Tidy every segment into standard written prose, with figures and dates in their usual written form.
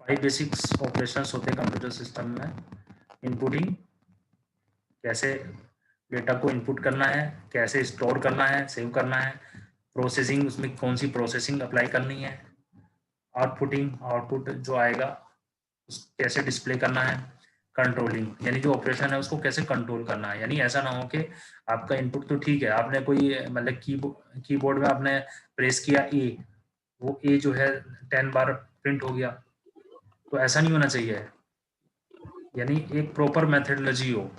5 basics operations होते हैं computer system में। इनपुटिंग, कैसे डेटा को इनपुट करना है, कैसे स्टोर करना है, सेव करना है। प्रोसेसिंग, उसमें कौन सी प्रोसेसिंग अप्लाई करनी है। आउटपुटिंग, आउटपुट जो आएगा कैसे डिस्प्ले करना है। कंट्रोलिंग, यानी जो ऑपरेशन है उसको कैसे कंट्रोल करना है, यानी ऐसा ना हो कि आपका इनपुट तो ठीक है, आपने कोई मतलब कीबोर्ड में आपने प्रेस किया ए, वो ए जो है 10 बार प्रिंट हो गया, तो ऐसा नहीं होना चाहिए। यानी एक प्रॉपर मेथडोलॉजी हो।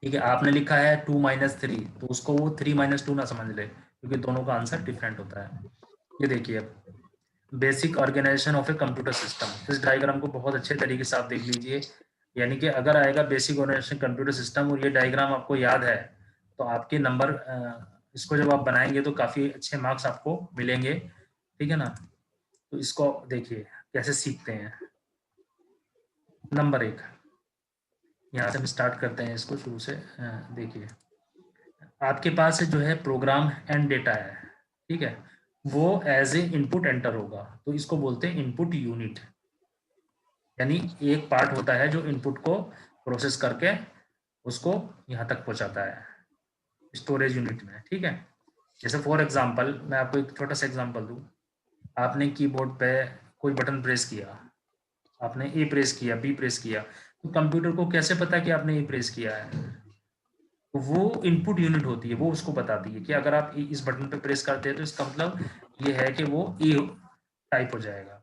ठीक है, आपने लिखा है 2 - 3, तो उसको वो 3 - 2 ना समझ ले, क्योंकि दोनों का आंसर डिफरेंट होता है। ये देखिए, basic organisation of a computer system, इस डायग्राम को बहुत अच्छे तरीके से आप देख लीजिए। यानी कि अगर आएगा बेसिक ऑर्गेनाइजेशन कंप्यूटर सिस्टम और ये डायग्राम आपको याद है, तो आपके नंबर इसको जब आप बनाएंगे तो काफ़ी अच्छे मार्क्स आपको मिलेंगे। ठीक है ना। तो इसको देखिए कैसे सीखते हैं। नंबर 1, यहाँ से हम स्टार्ट करते हैं इसको शुरू से। देखिए, आपके पास जो है प्रोग्राम एंड डेटा है, ठीक है, वो एज ए इनपुट एंटर होगा, तो इसको बोलते हैं इनपुट यूनिट। यानी एक पार्ट होता है जो इनपुट को प्रोसेस करके उसको यहाँ तक पहुँचाता है स्टोरेज यूनिट में। ठीक है, जैसे फॉर एग्जांपल मैं आपको एक छोटा सा एग्जांपल दूँ। आपने कीबोर्ड पे कोई बटन प्रेस किया, आपने ए प्रेस किया, बी प्रेस किया, तो कंप्यूटर को कैसे पता कि आपने ए प्रेस किया है? तो वो इनपुट यूनिट होती है, वो उसको बताती है कि अगर आप इस बटन पे प्रेस करते हैं तो इसका मतलब ये है कि वो ए टाइप हो जाएगा।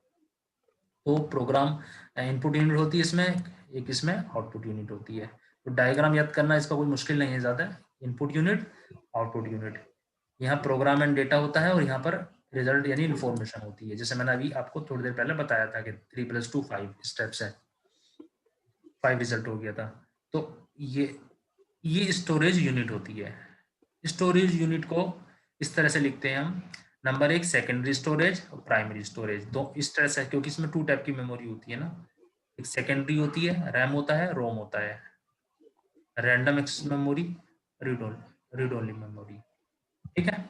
तो प्रोग्राम इनपुट यूनिट होती है इसमें, एक इसमें आउटपुट यूनिट होती है। तो डायग्राम याद करना इसका कोई मुश्किल नहीं है ज़्यादा। इनपुट यूनिट, आउटपुट यूनिट, यहाँ प्रोग्राम एंड डेटा होता है और यहाँ पर रिजल्ट यानी इन्फॉर्मेशन होती है। जैसे मैंने अभी आपको थोड़ी देर पहले बताया था कि 3 + 2 5 स्टेप्स है, 5 रिजल्ट हो गया था। तो ये स्टोरेज यूनिट होती है। स्टोरेज यूनिट को इस तरह से लिखते हैं हम। नंबर 1 सेकेंडरी स्टोरेज और प्राइमरी स्टोरेज, दो इस तरह से, क्योंकि इसमें 2 टाइप की मेमोरी होती है ना। एक सेकेंडरी होती है, रैम होता है, रोम होता है, random access memory, read only memory. ठीक है,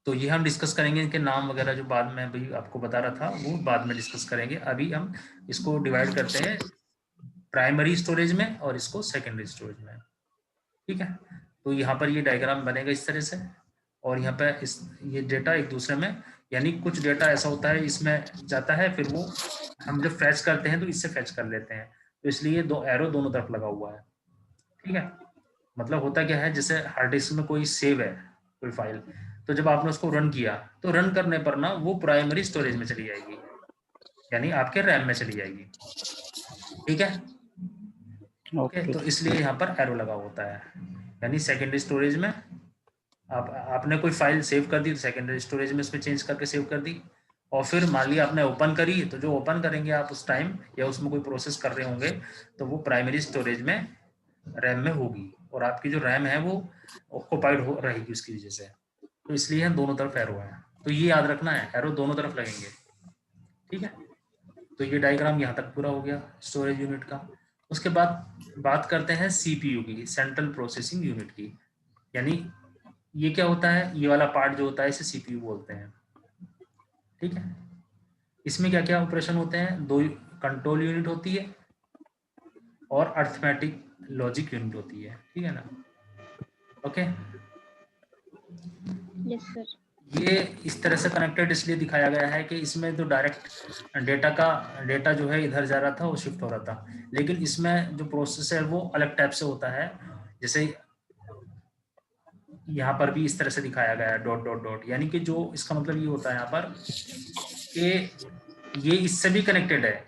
तो ये हम डिस्कस करेंगे, इनके नाम वगैरह जो बाद में अभी आपको बता रहा था वो बाद में डिस्कस करेंगे। अभी हम इसको डिवाइड करते हैं प्राइमरी स्टोरेज में और इसको सेकेंडरी स्टोरेज में। ठीक है, तो यहाँ पर ये डायग्राम बनेगा इस तरह से, और यहाँ पे इस ये डेटा एक दूसरे में, यानी कुछ डेटा ऐसा होता है इसमें जाता है, फिर वो हम जब फैच करते हैं तो इससे फैच कर लेते हैं, तो इसलिए दो एरो दोनों तरफ लगा हुआ है। ठीक है, मतलब होता क्या है, जैसे हार्ड डिस्क में कोई सेव है कोई फाइल, तो जब आपने उसको रन किया तो रन करने पर ना वो प्राइमरी स्टोरेज में चली जाएगी, यानी आपके रैम में चली जाएगी। ठीक है, ओके, ओके तो इसलिए यहाँ पर एरो लगा होता है, यानी सेकेंडरी स्टोरेज में आपने कोई फाइल सेव कर दी तो सेकेंडरी स्टोरेज में इसमें चेंज करके सेव कर दी, और फिर मान लिया आपने ओपन करी, तो जो ओपन करेंगे आप उस टाइम या उसमें कोई प्रोसेस कर रहे होंगे तो वो प्राइमरी स्टोरेज में रैम में होगी, और आपकी जो रैम है वो ऑक्यूपाइड हो रहेगी उसकी वजह से। तो इसलिए दोनों तरफ एरो है, तो ये याद रखना है, एरो दोनों तरफ लगेंगे। ठीक है, तो ये डायग्राम यहाँ तक पूरा हो गया स्टोरेज यूनिट का। उसके बाद बात करते हैं सीपीयू की, सेंट्रल प्रोसेसिंग यूनिट की। यानी ये क्या होता है, ये वाला पार्ट जो होता है इसे सीपीयू बोलते हैं। ठीक है, इसमें क्या क्या ऑपरेशन होते हैं, दो कंट्रोल यूनिट होती है और अर्थमेटिक लॉजिक यूनिट होती है। ठीक है ना, ओके। Yes sir. ये इस तरह से कनेक्टेड इसलिए दिखाया गया है कि इसमें जो डायरेक्ट डेटा जो है इधर जा रहा था वो शिफ्ट हो रहा था, लेकिन इसमें जो प्रोसेस है वो अलग टाइप से होता है। जैसे यहाँ पर भी इस तरह से दिखाया गया है डॉट डॉट डॉट, यानी कि जो इसका मतलब ये होता है यहाँ पर कि ये इससे भी कनेक्टेड है।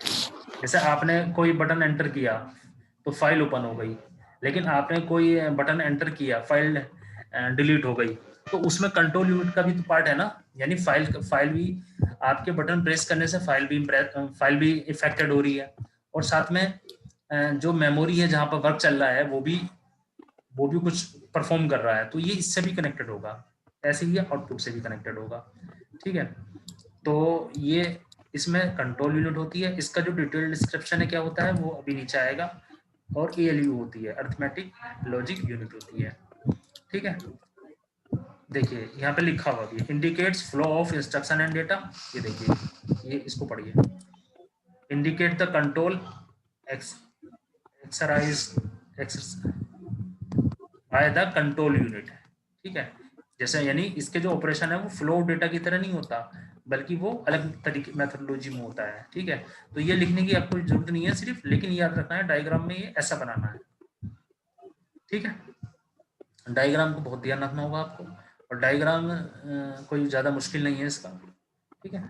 जैसे आपने कोई बटन एंटर किया तो फाइल ओपन हो गई, लेकिन आपने कोई बटन एंटर किया फाइल डिलीट हो गई, तो उसमें कंट्रोल यूनिट का भी तो पार्ट है ना, यानी फाइल भी आपके बटन प्रेस करने से फाइल भी इफेक्टेड हो रही है, और साथ में जो मेमोरी है जहाँ पर वर्क चल रहा है वो भी कुछ परफॉर्म कर रहा है, तो ये इससे भी कनेक्टेड होगा, ऐसे ही आउटपुट से भी कनेक्टेड होगा। ठीक है, तो ये इसमें कंट्रोल यूनिट होती है, इसका जो डिटेल डिस्क्रिप्शन है क्या होता है वो अभी नीचे आएगा, और एएलयू होती है, अर्थमेटिक लॉजिक यूनिट होती है। ठीक है, देखिए यहाँ पे लिखा हुआ भी indicates flow of instruction and data, ये देखिए, ये इसको पढ़िए। indicate the control exercise by the control unit, ठीक है। जैसे यानी इसके जो ऑपरेशन है वो फ्लो डेटा की तरह नहीं होता, बल्कि वो अलग तरीके मेथोडोलॉजी में होता है, ठीक है। तो ये लिखने की आपको जरूरत नहीं है सिर्फ, लेकिन याद रखना है डायग्राम में ये ऐसा बनाना है, ठीक है। डायग्राम को बहुत ध्यान रखना होगा आपको, और डायग्राम कोई ज्यादा मुश्किल नहीं है इसका, ठीक है।